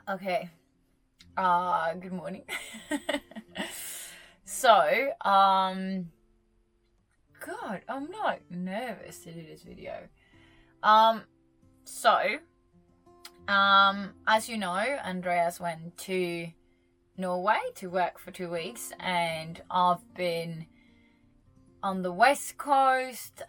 Okay. Good morning. So, God, I'm not nervous to do this video. Um, so, as you know, Andreas went to Norway to work for 2 weeks, and I've been on the west coast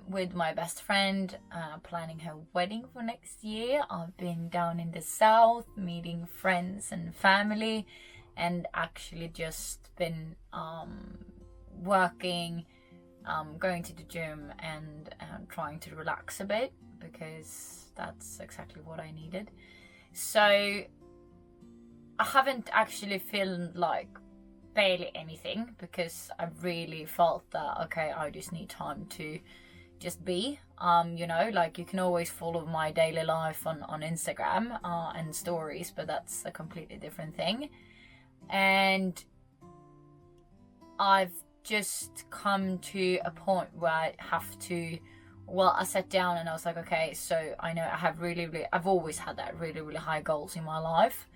with my best friend planning her wedding for next year. I've been down in the south meeting friends and family, and actually just been working, going to the gym, and trying to relax a bit, because that's exactly what I needed. So I haven't actually felt like barely anything, because I really felt that, okay, I just need time to just be. Like, you can always follow my daily life on Instagram and stories, but that's a completely different thing. And I've just come to a point where I have to, I sat down and I was like, okay, so I know I've always had that really high goals in my life,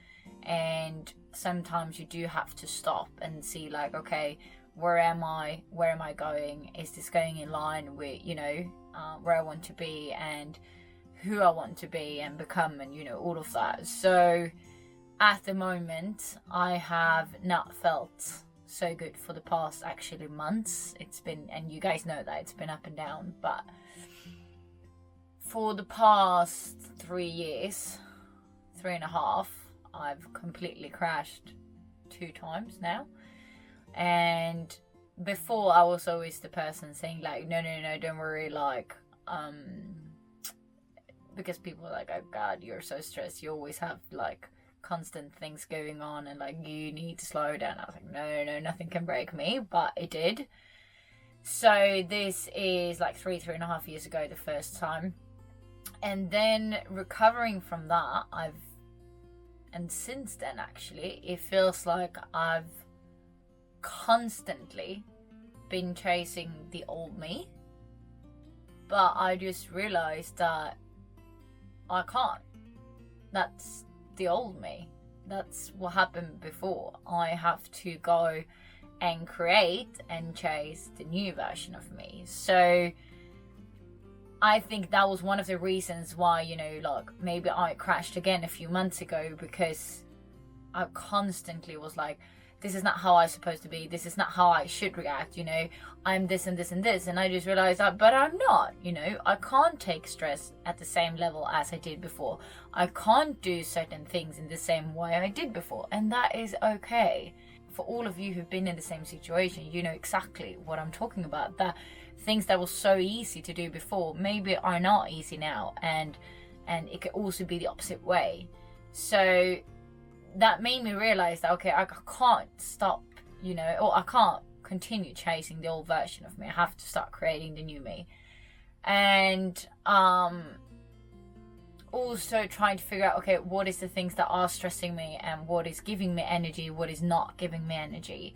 and sometimes you do have to stop and see, like, okay, where am I going? Is this going in line with, where I want to be and who I want to be and become, and all of that. So at the moment, I have not felt so good for the past actually months. It's been, and you guys know that it's been up and down, but for the past 3 years, 3.5, I've completely crashed 2 times now. And before, I was always the person saying, like, no, don't worry, like, because people are like, oh God, you're so stressed, you always have like constant things going on, and like, you need to slow down. I was like, no, nothing can break me, but it did. So this is like 3.5 years ago, the first time. And then recovering from that, and since then, actually, it feels like I've constantly been chasing the old me. But I just realized that I can't. That's the old me. That's what happened before. I have to go and create and chase the new version of me. So I think that was one of the reasons why, like, maybe I crashed again a few months ago, because I constantly was like, this is not how I'm supposed to be. This is not how I should react. I'm this and this and this. And I just realized that, but I'm not, I can't take stress at the same level as I did before. I can't do certain things in the same way I did before. And that is okay. For all of you who've been in the same situation, you know exactly what I'm talking about. That things that were so easy to do before maybe are not easy now, and it could also be the opposite way. So that made me realize that, okay, I can't stop, or I can't continue chasing the old version of me. I have to start creating the new me. And also trying to figure out, okay, what is the things that are stressing me, and what is giving me energy, what is not giving me energy.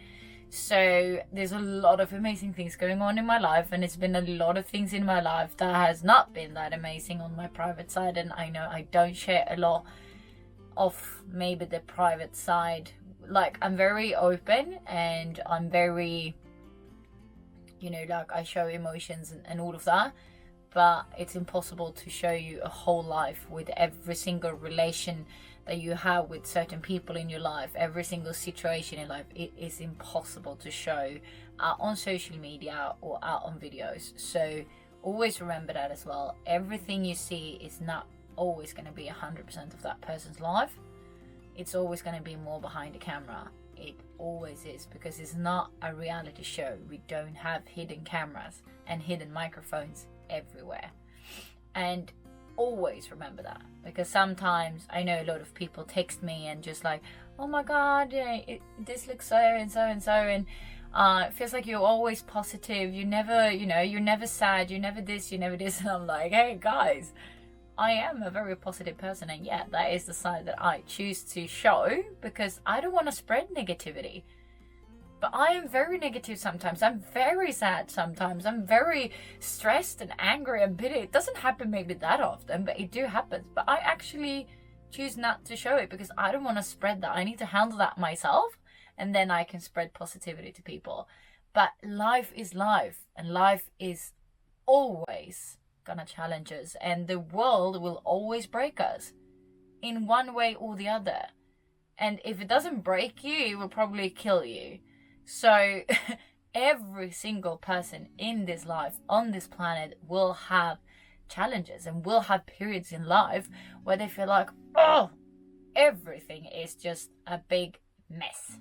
So there's a lot of amazing things going on in my life, and it's been a lot of things in my life that has not been that amazing on my private side. And I know I don't share a lot of maybe the private side. Like, I'm very open, and I'm very, like, I show emotions and all of that, but it's impossible to show you a whole life with every single relation that you have with certain people in your life, every single situation in life. It is impossible to show out on social media or out on videos. So always remember that as well. Everything you see is not always going to be 100% of that person's life. It's always going to be more behind the camera. It always is, because it's not a reality show. We don't have hidden cameras and hidden microphones everywhere. And always remember that, because sometimes I know a lot of people text me and just like, oh my God, this looks so and so and so, and it feels like you're always positive, you never, you're never sad, you're never this, you're never this. And I'm like, hey guys, I am a very positive person, and yeah, that is the side that I choose to show, because I don't want to spread negativity. But I am very negative sometimes. I'm very sad sometimes. I'm very stressed and angry and bitter. It doesn't happen maybe that often, but it do happen. But I actually choose not to show it because I don't want to spread that. I need to handle that myself, and then I can spread positivity to people. But life is life, and life is always gonna challenge us, and the world will always break us in one way or the other. And if it doesn't break you, it will probably kill you. So every single person in this life, on this planet, will have challenges and will have periods in life where they feel like, oh, everything is just a big mess.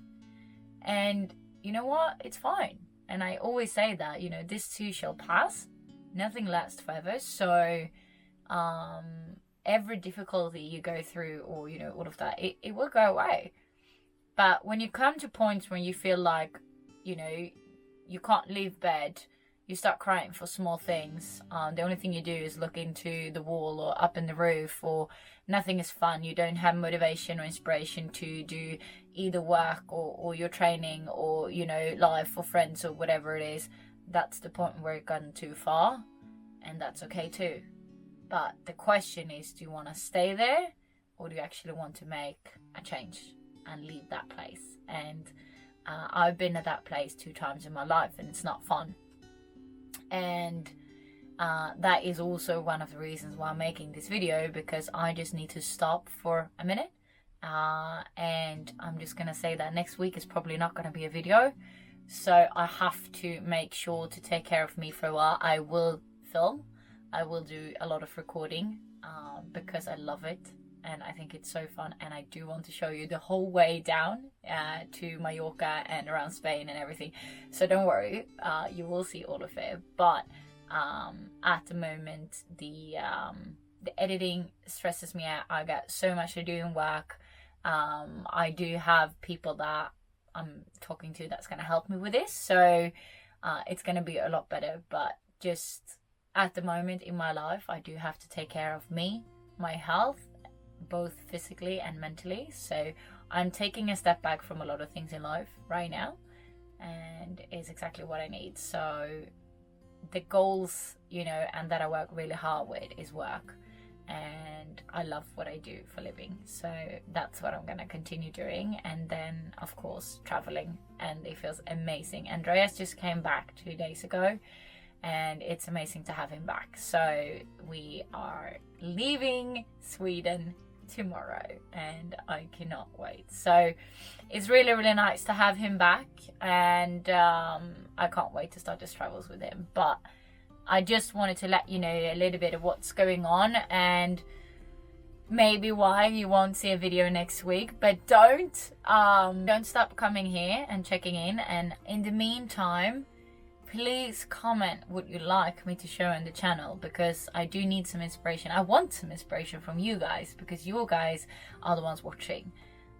And you know what? It's fine. And I always say that, you know, this too shall pass. Nothing lasts forever. So every difficulty you go through, or, you know, all of that, it will go away. But when you come to points when you feel like, you know, you can't leave bed, you start crying for small things. The only thing you do is look into the wall or up in the roof, or nothing is fun. You don't have motivation or inspiration to do either work or your training, or, you know, life or friends or whatever it is. That's the point where you've gone too far, and that's okay too. But the question is, do you want to stay there, or do you actually want to make a change and leave that place? And I've been at that place 2 times in my life, and it's not fun. And that is also one of the reasons why I'm making this video, because I just need to stop for a minute. And I'm just going to say that next week is probably not going to be a video. So I have to make sure to take care of me for a while. I will film. I will do a lot of recording because I love it. And I think it's so fun. And I do want to show you the whole way down to Mallorca and around Spain and everything. So don't worry, you will see all of it. But at the moment, the editing stresses me out. I got so much to do in work. I do have people that I'm talking to that's going to help me with this. So it's going to be a lot better. But just at the moment in my life, I do have to take care of me, my health, both physically and mentally. So I'm taking a step back from a lot of things in life right now, and it's exactly what I need. So the goals, you know, and that I work really hard with is work, and I love what I do for a living. So that's what I'm going to continue doing. And then of course traveling, and it feels amazing. Andreas just came back 2 days ago, and it's amazing to have him back. So we are leaving Sweden tomorrow, and I cannot wait. So it's really, really nice to have him back, and I can't wait to start his travels with him. But I just wanted to let you know a little bit of what's going on, and maybe why you won't see a video next week. But don't stop coming here and checking in. And in the meantime, please comment what you'd like me to show on the channel, because I do need some inspiration. I want some inspiration from you guys, because you guys are the ones watching.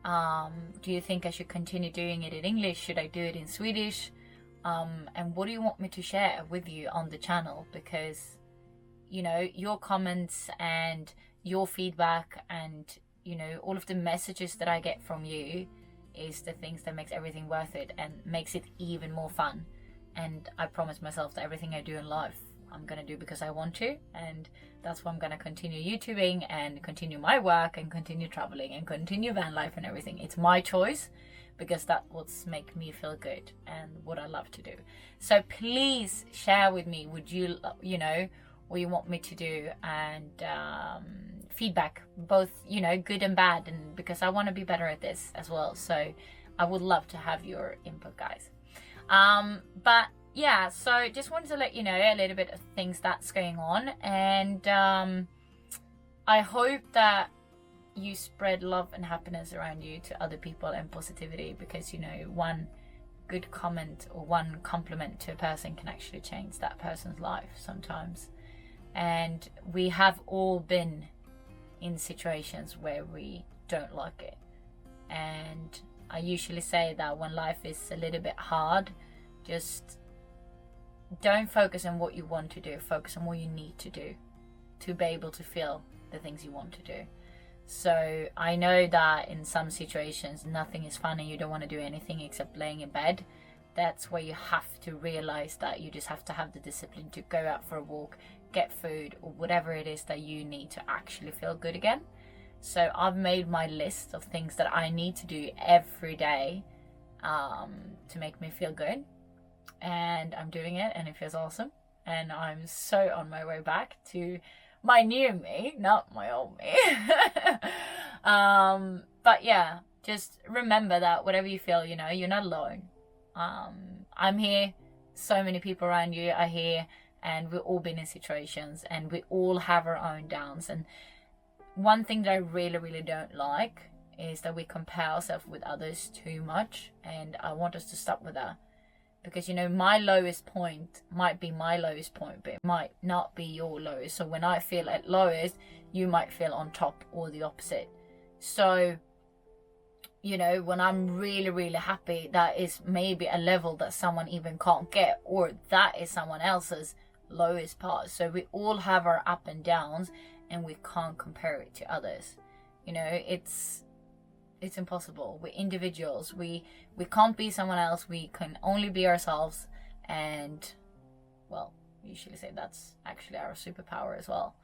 Do you think I should continue doing it in English? Should I do it in Swedish? And what do you want me to share with you on the channel? Because, you know, your comments and your feedback and, you know, all of the messages that I get from you is the things that makes everything worth it and makes it even more fun. And I promise myself that everything I do in life, I'm going to do because I want to. And that's why I'm going to continue YouTubing and continue my work and continue traveling and continue van life and everything. It's my choice, because that's what's make me feel good and what I love to do. So please share with me, would you, you know, what you want me to do, and feedback, both, you know, good and bad, and because I want to be better at this as well. So I would love to have your input, guys. But yeah, so just wanted to let you know a little bit of things that's going on, and I hope that you spread love and happiness around you to other people, and positivity, because, you know, one good comment or one compliment to a person can actually change that person's life sometimes. And we have all been in situations where we don't like it, and I usually say that when life is a little bit hard, just don't focus on what you want to do, focus on what you need to do to be able to feel the things you want to do. So I know that in some situations nothing is fun and you don't want to do anything except laying in bed. That's where you have to realize that you just have to have the discipline to go out for a walk, get food, or whatever it is that you need to actually feel good again. So I've made my list of things that I need to do every day to make me feel good, and I'm doing it, and it feels awesome, and I'm so on my way back to my new me, not my old me. But yeah, just remember that whatever you feel, you know, you're not alone. I'm here, so many people around you are here, and we've all been in situations, and we all have our own downs. And one thing that I really don't like is that we compare ourselves with others too much, and I want us to stop with that. Because, you know, my lowest point might be my lowest point, but it might not be your lowest. So when I feel at lowest, you might feel on top, or the opposite. So, you know, when I'm really happy, that is maybe a level that someone even can't get, or that is someone else's lowest part. So we all have our up and downs, and we can't compare it to others. You know, it's impossible. We're individuals. We can't be someone else. We can only be ourselves. And, well, we usually say that's actually our superpower as well.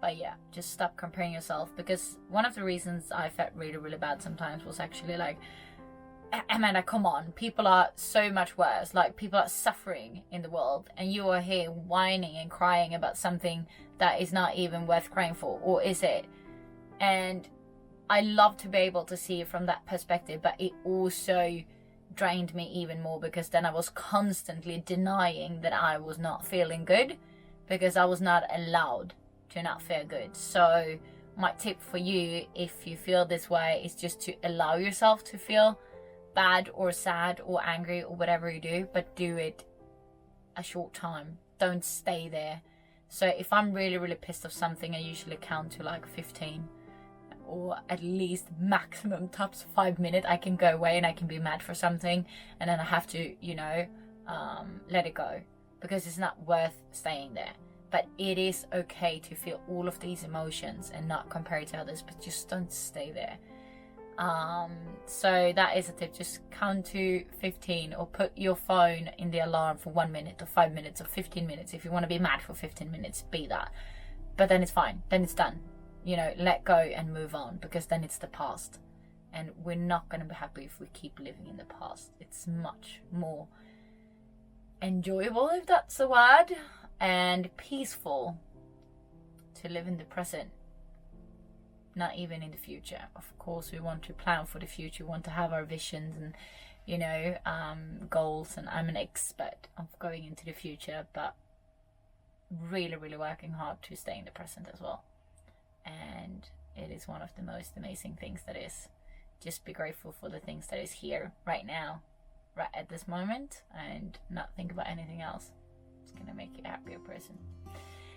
But yeah, just stop comparing yourself. Because one of the reasons I felt really bad sometimes was actually like, Amanda, come on, people are so much worse. Like, people are suffering in the world, and you are here whining and crying about something that is not even worth crying for. Or is it? And I love to be able to see it from that perspective, but it also drained me even more, because then I was constantly denying that I was not feeling good, because I was not allowed to not feel good. So my tip for you, if you feel this way, is just to allow yourself to feel bad or sad or angry or whatever you do, but do it a short time. Don't stay there. So if I'm really pissed off something, I usually count to like 15, or at least maximum tops 5 minutes. I can go away and I can be mad for something, and then I have to, you know, let it go, because it's not worth staying there. But it is okay to feel all of these emotions and not compare it to others, but just don't stay there. So that is a tip. Just count to 15, or put your phone in the alarm for 1 minute or 5 minutes or 15 minutes. If you want to be mad for 15 minutes, be that. But then it's fine. Then it's done. You know, let go and move on, because then it's the past. And we're not going to be happy if we keep living in the past. It's much more enjoyable, if that's the word, and peaceful to live in the present, not even in the future. Of course, we want to plan for the future. We want to have our visions and, you know, goals. And I'm an expert of going into the future, but really working hard to stay in the present as well. And it is one of the most amazing things that is. Just be grateful for the things that is here right now, right at this moment, and not think about anything else. It's gonna make you a happier person.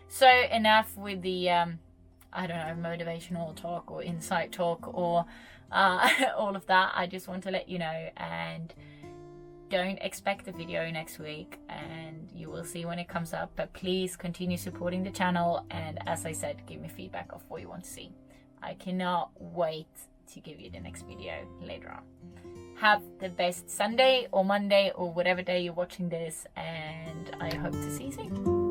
So enough with the I don't know, motivational talk or insight talk or all of that. I just want to let you know, and don't expect a video next week, and you will see when it comes up. But please continue supporting the channel, and as I said, give me feedback of what you want to see. I cannot wait to give you the next video later on. Have the best Sunday or Monday or whatever day you're watching this, and I hope to see you soon.